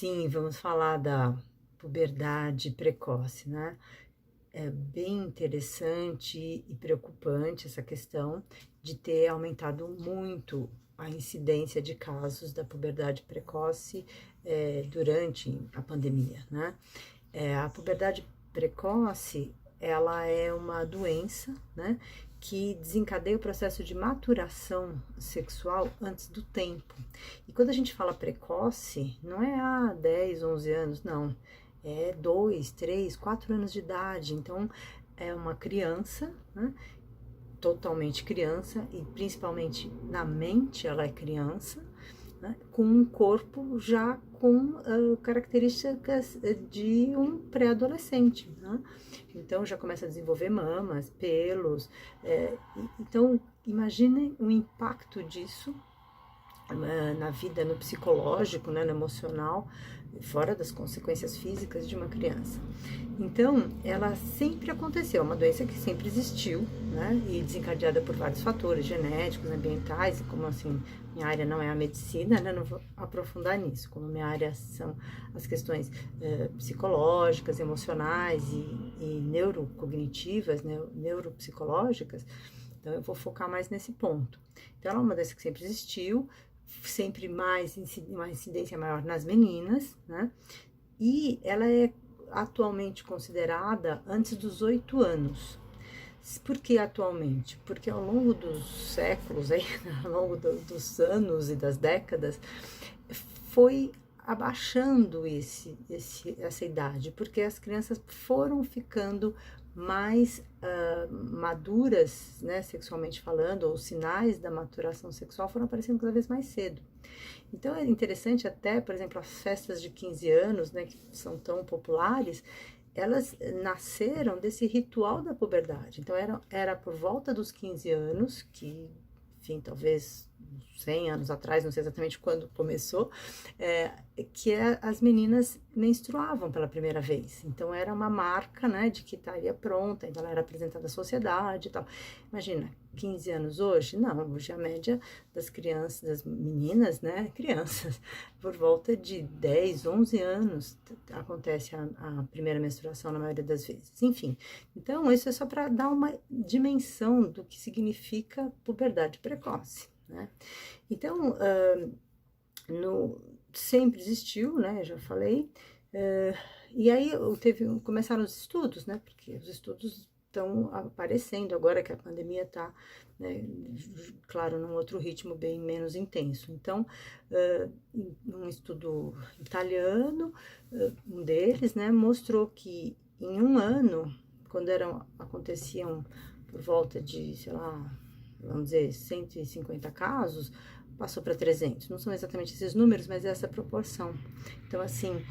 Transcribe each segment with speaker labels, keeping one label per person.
Speaker 1: Sim, vamos falar da puberdade precoce, né? É bem interessante e preocupante essa questão de ter aumentado muito a incidência de casos da puberdade precoce durante a pandemia, né? A puberdade precoce, ela é uma doença, né, que desencadeia o processo de maturação sexual antes do tempo. E quando a gente fala precoce, não é 10, 11 anos, não. É 2, 3, 4 anos de idade. Então, é uma criança, né, totalmente criança, e principalmente na mente ela é criança, né, com um corpo já com características de um pré-adolescente, né? Então já começa a desenvolver mamas, pelos. Então imagine o impacto disso na vida, no psicológico, né, no emocional, fora das consequências físicas de uma criança. Então, ela sempre aconteceu, uma doença que sempre existiu, né, e desencadeada por vários fatores genéticos, ambientais, e como assim, minha área não é a medicina, né, não vou aprofundar nisso, como minha área são as questões psicológicas, emocionais e neurocognitivas, né, neuropsicológicas, então eu vou focar mais nesse ponto. Então, ela é uma doença que sempre existiu, sempre uma incidência maior nas meninas, né? E ela é atualmente considerada antes dos 8 anos. Por que atualmente? Porque ao longo dos séculos, aí, ao longo dos anos e das décadas, foi abaixando essa idade, porque as crianças foram ficando mais maduras, né, sexualmente falando, ou os sinais da maturação sexual foram aparecendo cada vez mais cedo. Então é interessante até, por exemplo, as festas de 15 anos, né, que são tão populares, elas nasceram desse ritual da puberdade. Então era por volta dos 15 anos, que, enfim, talvez 100 anos atrás, não sei exatamente quando começou, é, as meninas menstruavam pela primeira vez. Então era uma marca, né, de que estaria pronta, então ela era apresentada à sociedade e tal. Imagina, 15 anos hoje? Não, hoje a média das crianças, das meninas, né, crianças, por volta de 10, 11 anos acontece a primeira menstruação na maioria das vezes. Enfim, então isso é só para dar uma dimensão do que significa puberdade precoce, né? Então, sempre existiu, né? Já falei. E aí começaram os estudos, né? Porque os estudos estão aparecendo agora que a pandemia está, né, claro, num outro ritmo bem menos intenso. Então, um estudo italiano, um deles, né, mostrou que em um ano, quando aconteciam por volta de, sei lá, vamos dizer, 150 casos, passou para 300. Não são exatamente esses números, mas é essa proporção. Então, assim,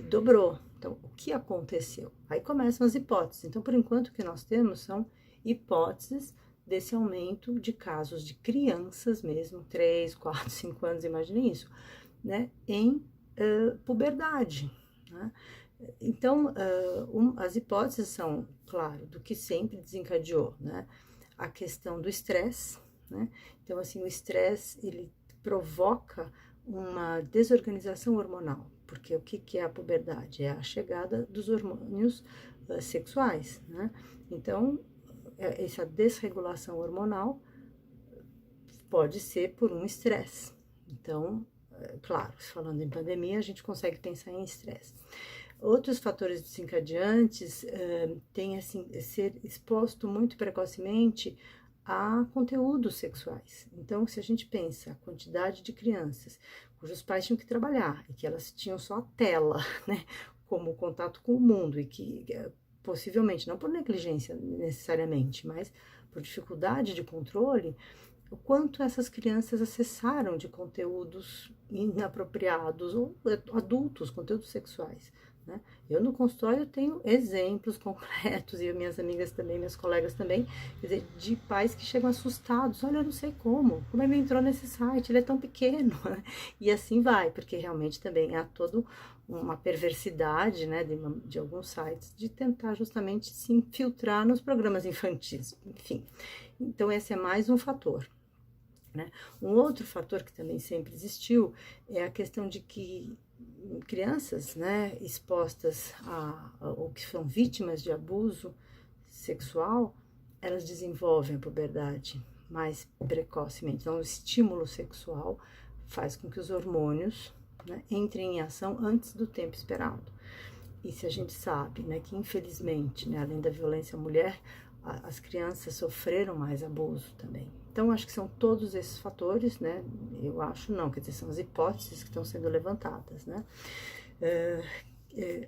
Speaker 1: dobrou. Então, o que aconteceu? Aí começam as hipóteses. Então, por enquanto, o que nós temos são hipóteses desse aumento de casos de crianças mesmo, 3, 4, 5 anos, imaginem isso, né, em puberdade, né? Então, as hipóteses são, claro, do que sempre desencadeou, né? A questão do estresse, né? Então, assim, o estresse, ele provoca uma desorganização hormonal, porque o que é a puberdade? É a chegada dos hormônios sexuais, né? Então, essa desregulação hormonal pode ser por um estresse. Então, claro, falando em pandemia, a gente consegue pensar em estresse. Outros fatores desencadeantes têm, assim, ser exposto muito precocemente a conteúdos sexuais. Então, se a gente pensa a quantidade de crianças cujos pais tinham que trabalhar e que elas tinham só a tela, né, como contato com o mundo e que possivelmente, não por negligência necessariamente, mas por dificuldade de controle, o quanto essas crianças acessaram de conteúdos inapropriados ou adultos, conteúdos sexuais, né? Eu no consultório tenho exemplos concretos e minhas amigas também, minhas colegas também, quer dizer, de pais que chegam assustados, olha, eu não sei como ele entrou nesse site, ele é tão pequeno, né? E assim vai, porque realmente também há toda uma perversidade, né, de alguns sites de tentar justamente se infiltrar nos programas infantis, enfim. Então esse é mais um fator. né? Um outro fator que também sempre existiu é a questão de que crianças, né, expostas ou que são vítimas de abuso sexual, elas desenvolvem a puberdade mais precocemente. Então, o estímulo sexual faz com que os hormônios, né, entrem em ação antes do tempo esperado. E se a gente sabe, né, que infelizmente, né, além da violência à mulher, as crianças sofreram mais abuso também. Então, acho que são todos esses fatores, né? Eu acho não, quer dizer, são as hipóteses que estão sendo levantadas, né?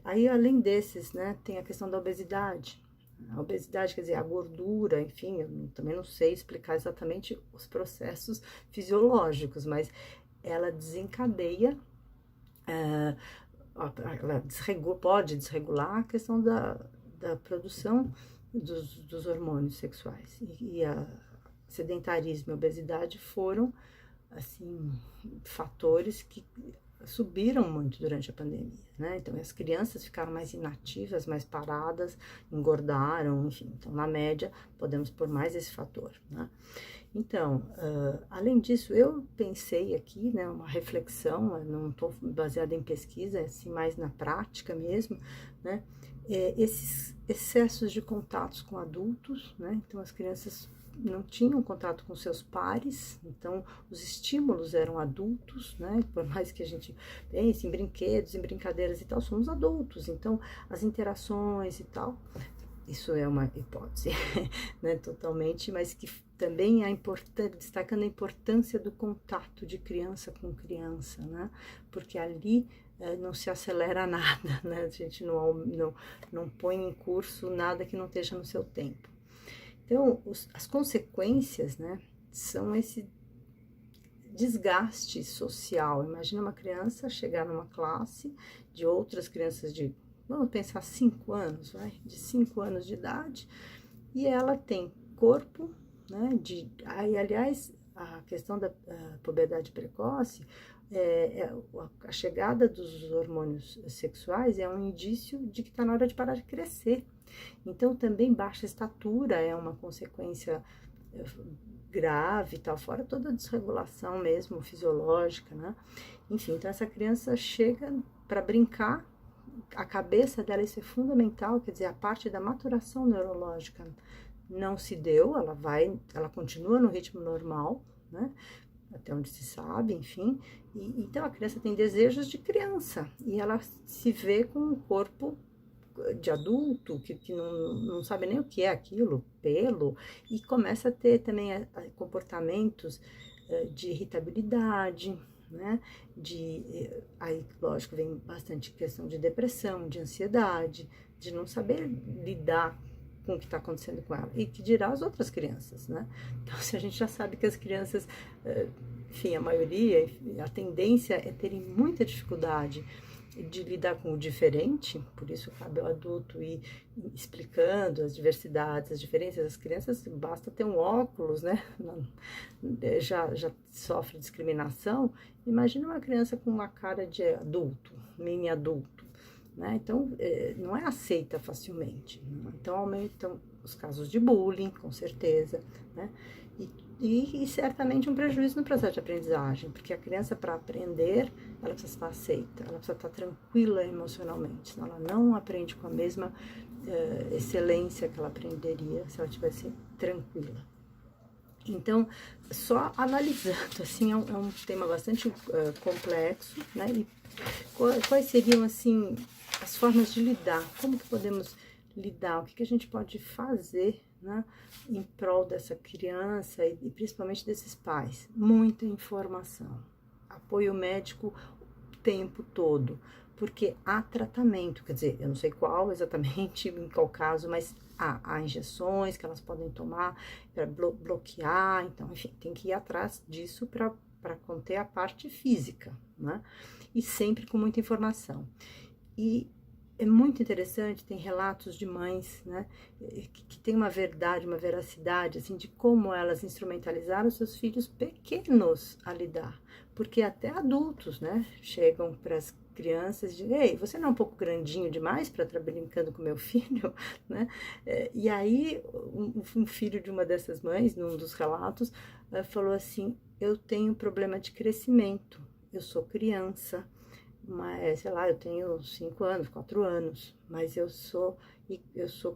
Speaker 1: Aí, além desses, né, tem a questão da obesidade. A obesidade, quer dizer, a gordura, enfim, eu também não sei explicar exatamente os processos fisiológicos, mas ela desencadeia, ela pode desregular a questão da produção dos hormônios sexuais. E a sedentarismo e a obesidade foram, assim, fatores que subiram muito durante a pandemia, né? Então, as crianças ficaram mais inativas, mais paradas, engordaram, enfim. Então, na média, podemos pôr mais esse fator, né? Então, além disso, eu pensei aqui, né, uma reflexão, não estou baseada em pesquisa, é assim, mais na prática mesmo, né? Esses excessos de contatos com adultos, né? Então, as crianças não tinham contato com seus pares, então os estímulos eram adultos, né? Por mais que a gente pense em brinquedos, em brincadeiras e tal, somos adultos, então as interações e tal, isso é uma hipótese, né? Totalmente, mas que também é importante, destacando a importância do contato de criança com criança, né? Porque ali não se acelera nada, né? A gente não põe em curso nada que não esteja no seu tempo. Então, as consequências, né, são esse desgaste social. Imagina uma criança chegar numa classe de outras crianças de, vamos pensar, 5 anos, vai? De 5 anos de idade, e ela tem corpo, né, aliás, a questão da puberdade precoce, a chegada dos hormônios sexuais é um indício de que está na hora de parar de crescer. Então, também baixa estatura é uma consequência grave e tal, fora toda a desregulação mesmo fisiológica, né? Enfim, então essa criança chega para brincar, a cabeça dela, isso é fundamental, quer dizer, a parte da maturação neurológica não se deu, ela continua no ritmo normal, né? Até onde se sabe, enfim. Então a criança tem desejos de criança e ela se vê com um corpo de adulto, que não sabe nem o que é aquilo, pelo, e começa a ter também comportamentos de irritabilidade, né? Aí, lógico, vem bastante questão de depressão, de ansiedade, de não saber lidar com o que está acontecendo com ela, e que dirá as outras crianças, né? Então, se a gente já sabe que as crianças, enfim, a maioria, a tendência é terem muita dificuldade de lidar com o diferente, por isso cabe ao adulto ir explicando as diversidades, as diferenças das crianças, basta ter um óculos, né? Já sofre discriminação. Imagina uma criança com uma cara de adulto, mini adulto, né? Então, não é aceita facilmente, né? Então, aumentam os casos de bullying, com certeza, né? E certamente um prejuízo no processo de aprendizagem, porque a criança, para aprender, ela precisa estar aceita, ela precisa estar tranquila emocionalmente, senão ela não aprende com a mesma excelência que ela aprenderia se ela estivesse tranquila. Então, só analisando, assim, é um tema bastante complexo, né? E quais seriam, assim, as formas de lidar? Como que podemos lidar? O que a gente pode fazer, né, em prol dessa criança e principalmente desses pais? Muita informação, apoio médico o tempo todo, porque há tratamento, quer dizer, eu não sei qual exatamente, em qual caso, mas há injeções que elas podem tomar para bloquear, então, enfim, tem que ir atrás disso para conter a parte física, né? E sempre com muita informação. E é muito interessante, tem relatos de mães, né, que tem uma verdade, uma veracidade, assim, de como elas instrumentalizaram seus filhos pequenos a lidar, porque até adultos, né, chegam para as crianças e dizem, ei, você não é um pouco grandinho demais para estar brincando com meu filho, né, e aí um filho de uma dessas mães, num dos relatos, falou assim, eu tenho problema de crescimento, eu sou criança, mas, sei lá, eu tenho 5 anos, 4 anos, mas eu sou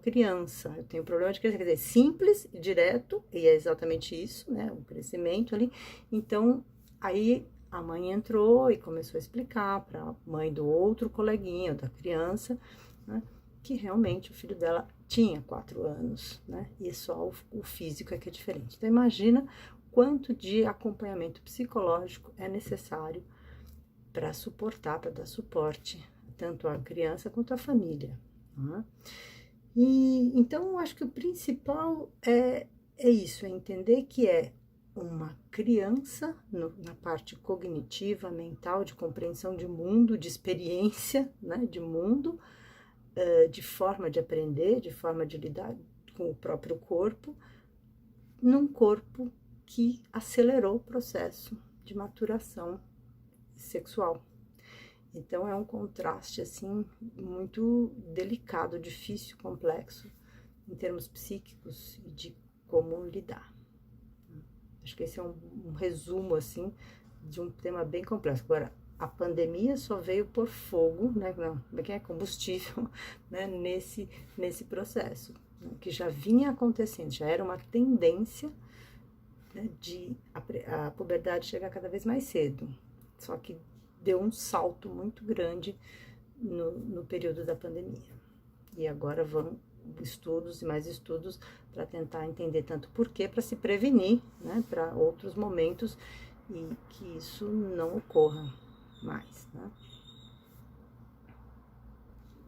Speaker 1: criança, eu tenho problema de crescimento, quer dizer, simples, direto, e é exatamente isso, né, o crescimento ali. Então, aí a mãe entrou e começou a explicar para a mãe do outro coleguinha, da criança, né, que realmente o filho dela tinha 4 anos, né, e só o físico é que é diferente. Então, imagina quanto de acompanhamento psicológico é necessário para suportar, para dar suporte, tanto à criança quanto à família. Né? E então eu acho que o principal é isso, é entender que é uma criança na parte cognitiva, mental, de compreensão de mundo, de experiência, né, de mundo, de forma de aprender, de forma de lidar com o próprio corpo, num corpo que acelerou o processo de maturação sexual. Então é um contraste assim muito delicado, difícil, complexo em termos psíquicos e de como lidar. Acho que esse é um resumo assim de um tema bem complexo. Agora, a pandemia só veio por fogo, né? Não, como é que é? Combustível, né? Nesse processo, né? Que já vinha acontecendo, já era uma tendência, né? De a puberdade chegar cada vez mais cedo. Só que deu um salto muito grande no período da pandemia. E agora vão estudos e mais estudos para tentar entender tanto porquê, para se prevenir, né, para outros momentos e que isso não ocorra mais, né?